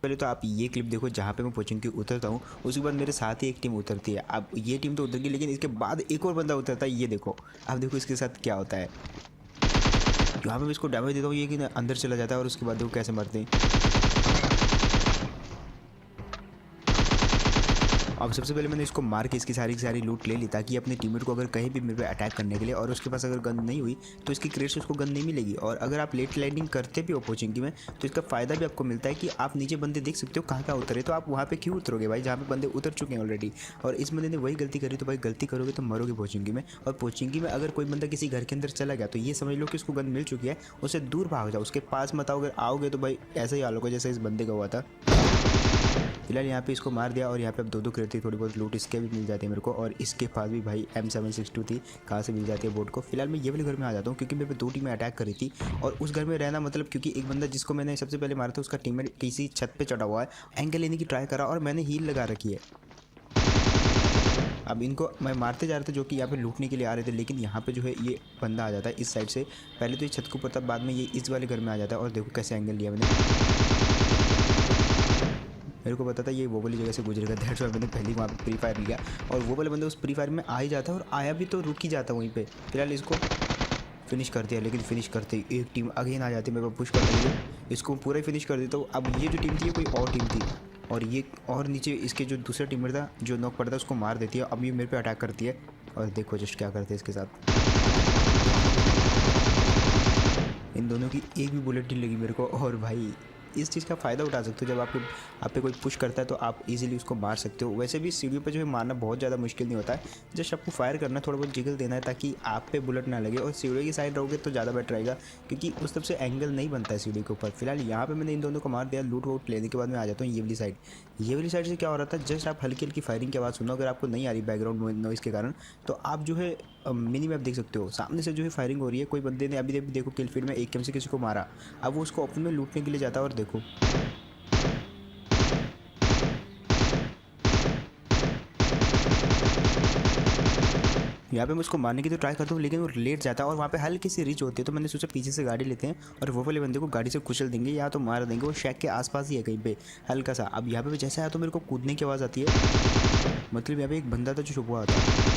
पहले तो आप ये क्लिप देखो जहाँ पे मैं पोचिंग की उतरता हूँ, उसके बाद मेरे साथ ही एक टीम उतरती है। अब ये टीम तो उतर गई, लेकिन इसके बाद एक और बंदा उतरता है। ये देखो, अब देखो इसके साथ क्या होता है। यहाँ पे मैं इसको डैमेज देता हूँ, ये कि अंदर चला जाता है और उसके बाद देखो कैसे मरते हैं। अब सबसे पहले मैंने इसको मार के इसकी सारी लूट ले ली, ताकि अपने टीममेट को अगर कहीं भी मेरे पे अटैक करने के लिए और उसके पास अगर गन नहीं हुई तो इसकी क्रेट से उसको गन नहीं मिलेगी। और अगर आप लेट लैंडिंग करते भी हो पोचिंकी में तो इसका फ़ायदा भी आपको मिलता है कि आप नीचे बंदे देख सकते हो कहाँ उतरे, तो आप वहाँ पे क्यों उतरोगे भाई जहाँ पे बंदे उतर चुके हैं ऑलरेडी। और इस बंदे ने वही गलती करी, तो भाई गलती करोगे तो मरोगे पोचिंकी में। और पोचिंकी में अगर कोई बंदा किसी घर के अंदर चला गया तो ये समझ लो कि उसको गन मिल चुकी है, उससे दूर भाग जाओ, उसके पास मत आओ। अगर आओगे तो भाई ऐसा ही हाल होगा जैसे इस बंदे का हुआ था। फिलहाल यहाँ पे इसको मार दिया और यहाँ पे अब दो क्रेट थी, थोड़ी बहुत लूट इसके भी मिल जाती है मेरे को। और इसके पास भी भाई M762 थी, कहाँ से मिल जाती है बोट को। फिलहाल मैं ये वाले घर में आ जाता हूँ क्योंकि मेरे पे 2 टीमें अटैक करी थी। और उस घर में रहना मतलब क्योंकि एक बंदा जिसको मैंने सबसे पहले मारा था उसका टीममेट किसी छत पर चढ़ा हुआ है, एंगल लेने की ट्राई करा और मैंने हील लगा रखी है। अब इनको मैं मारते जा रहा था जो कि यहाँ पे लूटने के लिए आ रहे थे, लेकिन यहाँ पे जो है ये बंदा आ जाता है इस साइड से। पहले तो ये छत के ऊपर था, बाद में ये इस वाले घर में आ जाता है। और देखो कैसे एंगल लिया मैंने। मेरे को पता था ये वो वाली जगह से गुजरेगा, दैट्स व्हाई मैंने पहले वहाँ पे फ्री फायर लिया। और वो वाले बंदे उस फ्री फायर में आ ही जाता है, और आया भी तो रुक ही जाता वहीं पे। फिलहाल इसको फिनिश कर दिया, लेकिन फिनिश करते ही एक टीम अगेन आ जाती है, मेरे को पुश कर देती है। इसको पूरा ही फिनिश कर देता हूँ। अब ये जो टीम थी ये कोई और टीम थी, और ये और नीचे इसके जो दूसरा टीममेट था जो नॉक पड़ता है उसको मार देती है। अब ये मेरे पे अटैक करती है और देखो जस्ट क्या करते हैं इसके साथ। इन दोनों की एक भी बुलेट नहीं लगी मेरे को। और भाई इस चीज़ का फ़ायदा उठा सकते हो, जब आप पे कोई पुश करता है तो आप इजीली उसको मार सकते हो। वैसे भी सीढ़ियों पे जो है मारना बहुत ज़्यादा मुश्किल नहीं होता है, जस्ट आपको फायर करना, थोड़ा बहुत जिगल देना है ताकि आप पे बुलेट ना लगे। और सीढ़ियों की साइड रहोगे तो ज़्यादा बेटर रहेगा क्योंकि उस तरफ से एंगल नहीं बनता है सीढ़ी के ऊपर। फिलहाल यहाँ पे मैंने इन दोनों को मार दिया। लूट वूट लेने के बाद मैं आ जाता हूँ ये वाली साइड। ये वाली साइड से क्या हो रहा था, जस्ट आप हल्की हल्की फायरिंग की आवाज़ सुनो। अगर आपको नहीं आ रही बैकग्राउंड नॉइज़ के कारण, तो आप जो है मिनी मैप देख सकते हो, सामने से जो है फायरिंग हो रही है। कोई बंदे ने अभी देखो किल फील्ड में एक कैम से किसी को मारा। अब वो उसको ओपन में लूटने के लिए जाता है और देखो यहाँ पे मैं उसको मारने की तो ट्राई करता हूँ, लेकिन वो लेट जाता है और वहाँ पे हल्की सी रीच होती है। तो मैंने सोचा पीछे से गाड़ी लेते हैं और वो वाले बंदे को गाड़ी से कुचल देंगे या तो मार देंगे। वो शैक के आसपास ही है कहीं पे हल्का सा। अब यहाँ पे जैसे आया तो मेरे को कूदने की आवाज़ आती है, मतलब यहाँ पे एक बंदा था जो छुपा हुआ था।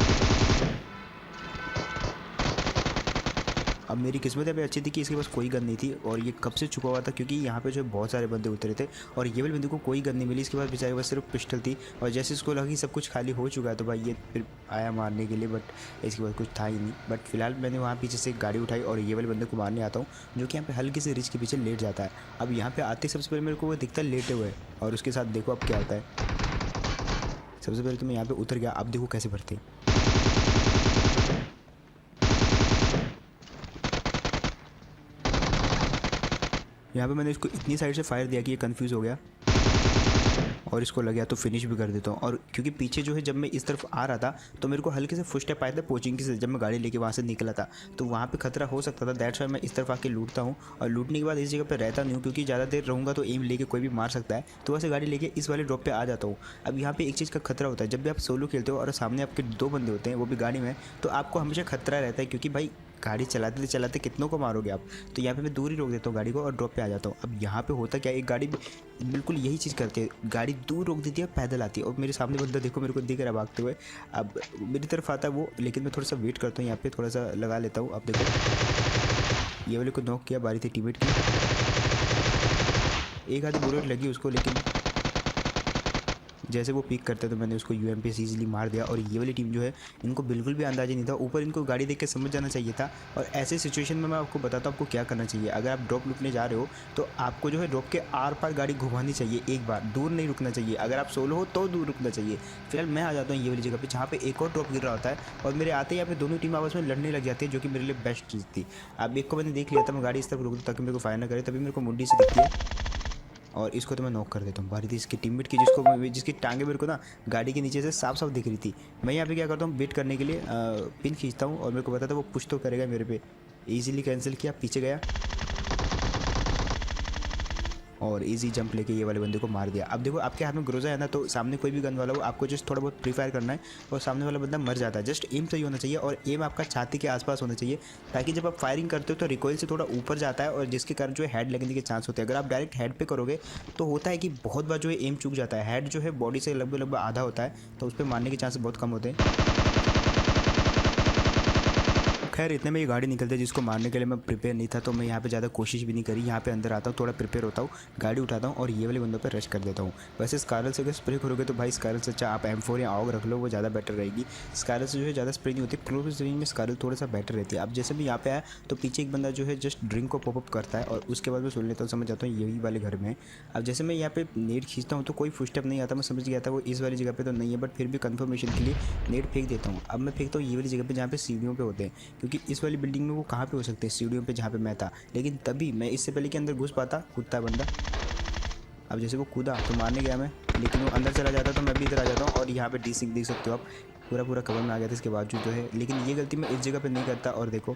अब मेरी किस्मत अभी अच्छी थी कि इसके पास कोई गन नहीं थी, और ये कब से छुपा हुआ था क्योंकि यहाँ पे जो है बहुत सारे बंदे उतरे थे और ये वाले बंदे को कोई गन नहीं मिली। इसके पास बेचारे पास सिर्फ पिस्टल थी, और जैसे इसको लगा कि सब कुछ खाली हो चुका है तो भाई ये फिर आया मारने के लिए, बट इसके पास कुछ था ही नहीं। बट फिलहाल मैंने वहाँ पीछे से एक गाड़ी उठाई और ये वाले बंदे को मारने आता हूँ, जो कि यहाँ पे हल्की से रिच के पीछे लेट जाता है। अब यहाँ पे आते सबसे पहले मेरे को वो दिखता है लेटे हुए, और उसके साथ देखो अब क्या होता है। सबसे पहले तो मैं यहाँ पे उतर गया, अब देखो कैसे भरते। यहाँ पे मैंने इसको इतनी साइड से फायर दिया कि ये कंफ्यूज हो गया और इसको लग गया, तो फिनिश भी कर देता हूँ। और क्योंकि पीछे जो है जब मैं इस तरफ आ रहा था तो मेरे को हल्के से फुटस्टेप आए थे कोचिंग से, जब मैं गाड़ी लेके वहाँ से निकला था तो वहाँ पे खतरा हो सकता था। दैट्स वाई मैं इस तरफ आके लूटता हूँ, और लूटने के बाद इस जगह पे रहता नहीं हूँ क्योंकि ज़्यादा देर रहूँगा तो एम लेके कोई भी मार सकता है। तो वैसे गाड़ी लेके इस वाले ड्रॉप पे आ जाता हूँ। अब यहाँ पे एक चीज़ का खतरा होता है, जब भी आप सोलो खेलते हो और सामने आपके 2 बंदे होते हैं वो भी गाड़ी में, तो आपको हमेशा खतरा रहता है क्योंकि भाई गाड़ी चलाते चलाते कितनों को मारोगे आप। तो यहाँ पे मैं दूर ही रोक देता हूँ गाड़ी को और ड्रॉप पे आ जाता हूँ। अब यहाँ पे होता क्या, एक गाड़ी बिल्कुल यही चीज़ करती है, गाड़ी दूर रोक देती है, पैदल आती है, और मेरे सामने बंदा देखो मेरे को दिख रहा है भागते हुए। अब मेरी तरफ आता है वो, लेकिन मैं थोड़ा सा वेट करता हूँ, यहाँ पे थोड़ा सा लगा लेता हूँ। अब देखो ये वाले को नॉक किया, बारी थी टीममेट की। एक आधी बुलेट लगी उसको, लेकिन जैसे वो पिक करते तो मैंने उसको UMP से ईजिली मार दिया। और ये वाली टीम जो है इनको बिल्कुल भी अंदाजा नहीं था, ऊपर इनको गाड़ी देख के समझ जाना चाहिए था। और ऐसे सिचुएशन में मैं आपको बताता हूँ आपको क्या करना चाहिए। अगर आप ड्रॉप लूटने जा रहे हो तो आपको जो है ड्रॉप के आर पार गाड़ी घुमानी चाहिए, एक बार दूर नहीं रुकना चाहिए। अगर आप सोलो हो तो दूर रुकना चाहिए। फिलहाल मैं आ जाता हूँ ये वाली जगह पर जहाँ पे एक और ड्रॉप गिर रहा होता है, और मेरे आते ही यहाँ पे दोनों टीम आपस में लड़ने लग जाती है, जो कि मेरे लिए बेस्ट चीज़ थी। अब एक को मैंने देख लिया था, मैं गाड़ी इस तरफ रुक दूँ ताकि मेरे को फायर ना करे, तभी मेरे को मुंडी से दिखती है और इसको तो मैं नॉक कर देता हूँ। बारी थी इसकी टीममेट की, जिसकी टांगे मेरे को ना गाड़ी के नीचे से साफ साफ दिख रही थी। मैं यहाँ पे क्या करता हूँ, वेट करने के लिए पिन खींचता हूँ, और मेरे को पता था वो पुश तो करेगा मेरे पे। इजीली कैंसिल किया, पीछे गया, और इजी जंप लेके ये वाले बंदे को मार दिया। अब देखो आपके हाथ में ग्रोजा है ना, तो सामने कोई भी गन वाला हो आपको जस्ट थोड़ा बहुत प्री फायर करना है और सामने वाला बंदा मर जाता है। जस्ट एम सही होना चाहिए और एम आपका छाती के आसपास होना चाहिए, ताकि जब आप फायरिंग करते हो तो रिकॉइल से थोड़ा ऊपर जाता है और जिसके कारण जो है हेड लगने के चांस होते हैं। अगर आप डायरेक्ट हेड पे करोगे तो होता है कि बहुत बार जो है एम चूक जाता है। हेड जो है बॉडी से लगभग आधा होता है, तो उस पर मारने के चांस बहुत कम होते हैं। खैर इतने में ये गाड़ी निकलती है जिसको मारने के लिए मैं प्रिपेयर नहीं था, तो मैं यहाँ पे ज़्यादा कोशिश भी नहीं करी। यहाँ पे अंदर आता हूँ, थोड़ा प्रिपेयर होता हूँ, गाड़ी उठाता हूँ और ये वाले बंदों पे रश कर देता हूँ। वैसे स्कारल से अगर स्प्रे करोगे तो भाई स्कारल से अच्छा आप M4 या AUG रख लो, वो ज़्यादा बेटर रहेगी। स्कारल से जो है ज़्यादा स्प्रे नहीं होती, क्लोज रेंज में स्कारल थोड़ा सा बेटर रहती है। अब जैसे मैं यहाँ पे आया तो पीछे एक बंदा जो है जस्ट ड्रिंक को पॉपअप करता है और उसके बाद मैं सुन लेता हूँ, समझ जाता हूँ यही वाले घर में है। अब जैसे मैं यहाँ पे नेट खींचता हूँ तो कोई फुटस्टेप नहीं आता, मैं समझ गया था वो इस वाली जगह पे तो नहीं है, बट फिर भी कंफर्मेशन के लिए नेट फेंक देता हूँ। अब मैं फेंकता हूँ ये वाली जगह पे जहाँ पे सीढ़ियों पे होते हैं, क्योंकि इस वाली बिल्डिंग में वो कहाँ पे हो सकते हैं, सीढ़ियों पे जहाँ पे मैं था। लेकिन तभी मैं इससे पहले कि अंदर घुस पाता, कूदता बंदा। अब जैसे वो कूदा तो मारने गया मैं, लेकिन वो अंदर चला जाता तो मैं भी इधर आ जाता हूँ और यहाँ पे डी देख सकते हो आप, पूरा कवर में आ गया था इसके बावजूद जो है। लेकिन ये गलती मैं इस जगह पे नहीं करता और देखो,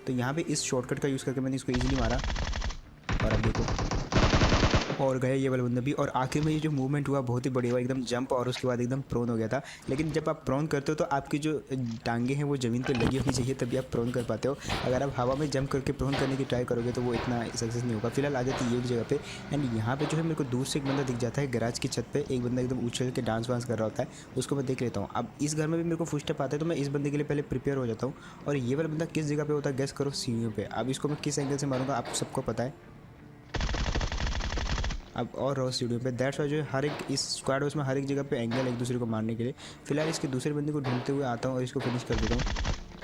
तो यहाँ पे इस शॉर्टकट का यूज़ करके मैंने इसको ईजिली मारा और अब देखो और गया ये वाला बंदा भी। और आखिर में ये जो मूवमेंट हुआ बहुत ही बढ़िया हुआ, एकदम जंप और उसके बाद एकदम प्रोन हो गया था। लेकिन जब आप प्रोन करते हो तो आपकी जो टांगे हैं वो ज़मीन पे लगी होनी चाहिए, तभी आप प्रोन कर पाते हो। अगर आप हवा में जंप करके प्रोन करने की ट्राई करोगे तो वो इतना सक्सेस नहीं होगा। फिलहाल आ जाती है ये जगह पे, एंड यहाँ पे जो है मेरे को दूर से एक बंदा दिख जाता है गैराज की छत पे। एक बंदा एकदम उछल के डांस वांस कर रहा होता है, उसको मैं देख लेता हूँ। अब इस घर में भी मेरे को फुटस्टेप आता है तो मैं इस बंदे के लिए पहले प्रिपेयर हो जाता हूँ। और ये वाला बंदा किस जगह पे होता है गेस करो, सीढ़ियों पे। अब इसको मैं किस एंगल से मारूंगा आप सबको पता है। अब और रहो सीढ़ियों पे, दैट्स वाई जो है हर एक इस स्क्वाड हाउस में हर एक जगह पे एंगल एक दूसरे को मारने के लिए। फिलहाल इसके दूसरे बंदे को ढूंढते हुए आता हूँ और इसको फिनिश कर देता हूँ।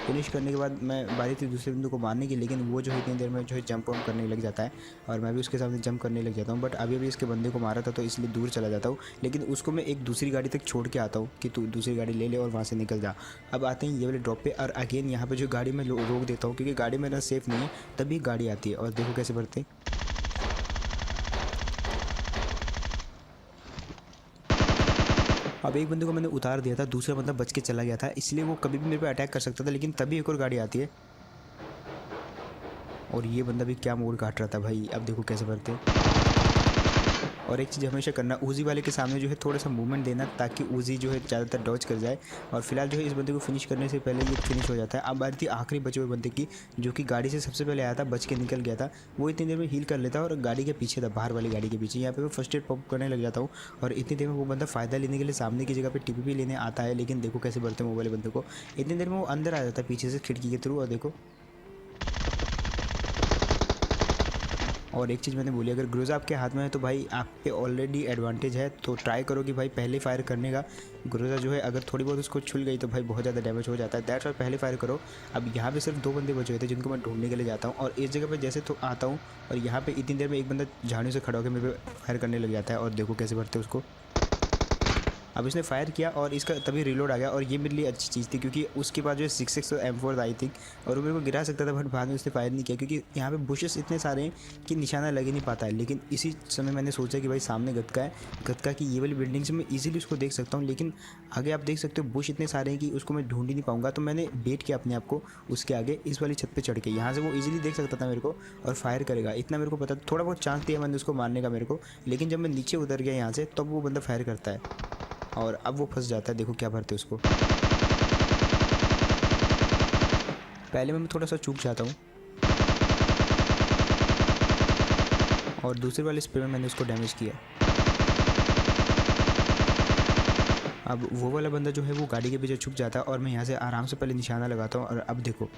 फिनिश करने के बाद मैं बारी थी दूसरे बंदे को मारने की, लेकिन वो जो है इतनी देर में जो है जंप वम्प करने लग जाता है और मैं भी उसके सामने जंप करने लग जाता हूँ। बट अभी अभी इसके बंदे को मारा था तो इसलिए दूर चला जाता हूँ, लेकिन उसको मैं एक दूसरी गाड़ी तक छोड़ के आता हूँ कि तू दूसरी गाड़ी ले ले और वहाँ से निकल जा। अब आते हैं ये वाले ड्रॉप पे और अगेन यहाँ पे जो गाड़ी मैं रोक देता हूँ क्योंकि गाड़ी मेरा सेफ़ नहीं है, तभी गाड़ी आती है और देखो कैसे बढ़ते हैं। अब एक बंदे को मैंने उतार दिया था, दूसरा बंदा बच के चला गया था, इसलिए वो कभी भी मेरे पे अटैक कर सकता था। लेकिन तभी एक और गाड़ी आती है और ये बंदा भी क्या मोड़ काट रहा था भाई। अब देखो कैसे भरते हैं। और एक चीज़ हमेशा करना, ऊजी वाले के सामने जो है थोड़ा सा मूवमेंट देना, ताकि ऊजी जो है ज़्यादातर डॉज कर जाए। और फिलहाल जो है इस बंदे को फिनिश करने से पहले ये फिनिश हो जाता है। अब बारी थी आखिरी बचे हुए बंदे की, जो कि गाड़ी से सबसे पहले आया था, बच के निकल गया था। वो इतनी देर में हील कर लेता और गाड़ी के पीछे था, बाहर वाली गाड़ी के पीछे। यहाँ पे मैं फर्स्ट एड पॉप करने लग जाता हूँ और इतनी देर में वो बंदा फ़ायदा लेने के लिए सामने की जगह पर टीपीपी लेने आता है। लेकिन देखो कैसे बढ़ते हैं वो वाले बंदे को, इतनी देर में वो अंदर आ जाता है पीछे से खिड़की के थ्रू। और देखो, और एक चीज़ मैंने बोली, अगर ग्रोजा आपके हाथ में है तो भाई आप पे ऑलरेडी एडवांटेज है, तो ट्राई करो कि भाई पहले फायर करने का। ग्रोजा जो है अगर थोड़ी बहुत उसको छुल गई तो भाई बहुत ज़्यादा डैमेज हो जाता है, दैट्स वाई पहले फायर करो। अब यहाँ पे सिर्फ 2 बंदे बचे हुए थे जिनको मैं ढूंढने के लिए जाता हूँ और इस जगह पे जैसे तो आता हूँ और यहाँ पे इतनी देर में एक बंदा झाड़ू से खड़ा होकर मेरे पे फायर करने लग जाता है और देखो कैसे भरते उसको। अब इसने फायर किया और इसका तभी रिलोड आ गया और ये मेरे लिए अच्छी चीज़ थी, क्योंकि उसके बाद जो है 6x और M4 आई थिंक, और वो मेरे को गिरा सकता था, बट बाद में उसने फायर नहीं किया क्योंकि यहाँ पे बुशेस इतने सारे हैं कि निशाना लग ही नहीं पाता है। लेकिन इसी समय मैंने सोचा कि भाई सामने गतका है, गतका की ये वाली बिल्डिंग से मैं ईजिली उसको देख सकता हूँ, लेकिन आगे आप देख सकते हो बुश इतने सारे हैं कि उसको मैं ढूंढ ही नहीं पाऊँगा। तो मैंने वेट किया अपने आप को उसके आगे इस वाली छत पर चढ़ के, यहाँ से वो ईजिली देख सकता था मेरे को और फायर करेगा, इतना मेरे को पता। थोड़ा बहुत चांस दिया मैंने उसको मारने का मेरे को, लेकिन जब मैं नीचे उतर गया यहाँ से तब वो बंदा फायर करता है और अब वो फंस जाता है। देखो क्या भरते उसको, पहले मैं थोड़ा सा चूक जाता हूँ और दूसरे वाले स्प्रे में मैंने उसको डैमेज किया। अब वो वाला बंदा जो है वो गाड़ी के पीछे छुप जाता है और मैं यहाँ से आराम से पहले निशाना लगाता हूँ। और अब देखो,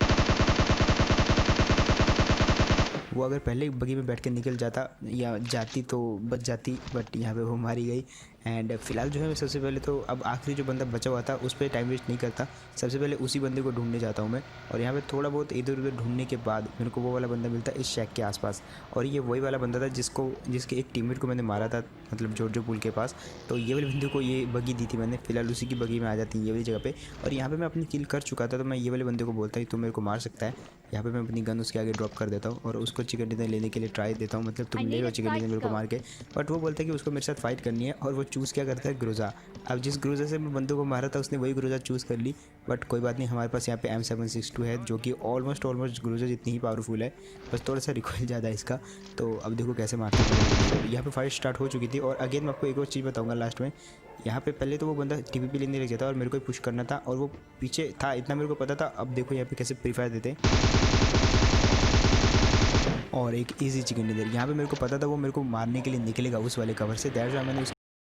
वो अगर पहले बगी में बैठ के निकल जाता या जाती तो बच जाती, बट यहाँ पे वो मारी गई। एंड फिलहाल जो है मैं सबसे पहले तो अब आखिरी जो बंदा बचा हुआ था उस पर टाइम वेस्ट नहीं करता, सबसे पहले उसी बंदे को ढूंढने जाता हूँ मैं। और यहाँ पे थोड़ा बहुत इधर उधर ढूंढने के बाद मेरे को वो वाला बंदा मिलता है इस शैक के आसपास, और ये वही वाला बंदा था जिसके एक टीममेट को मैंने मारा था, मतलब जॉर्जो पुल के पास। तो ये वाले बंदे को ये बगी दी थी मैंने, फिलहाल उसी की बगी में आ जाती है ये वाली जगह पे। और यहाँ पे मैं अपनी किल कर चुका था, तो मैं ये वाले बंदे को बोलता हूँ तो मेरे को मार सकता है। यहाँ पे मैं अपनी गन उसके आगे ड्रॉप कर देता हूँ और उसको चिकन डिनर लेने के लिए ट्राई देता हूँ, मतलब तुम ले लो चिकन डिनर मेरे को मार के। बट वो बोलता है कि उसको मेरे साथ फाइट करनी है और वो चूज़ क्या करता है, ग्रोजा। अब जिस ग्रोजा से मैं बंदों को मारा था उसने वही ग्रोजा चूज़ कर ली, बट कोई बात नहीं, हमारे पास यहाँ पे M762 है जो कि ऑलमोस्ट ग्रोजा जितनी ही पावरफुल है, बस थोड़ा सा रिकॉइल ज़्यादा है इसका। तो अब देखो कैसे मारते हैं। यहाँ पे फाइट स्टार्ट हो चुकी थी और अगेन मैं आपको एक और चीज़ बताऊँगा लास्ट में। यहाँ पे पहले तो वो बंदा TPP लेने लग जाता और मेरे को ही पुश करना था और वो पीछे था, इतना मेरे को पता था। अब देखो यहाँ पे कैसे प्री फायर देते हैं और एक इजी चिकन डिनर। यहाँ पे मेरे को पता था वो मेरे को मारने के लिए निकलेगा उस वाले कवर से, दैट्स व्हाई मैंने उसके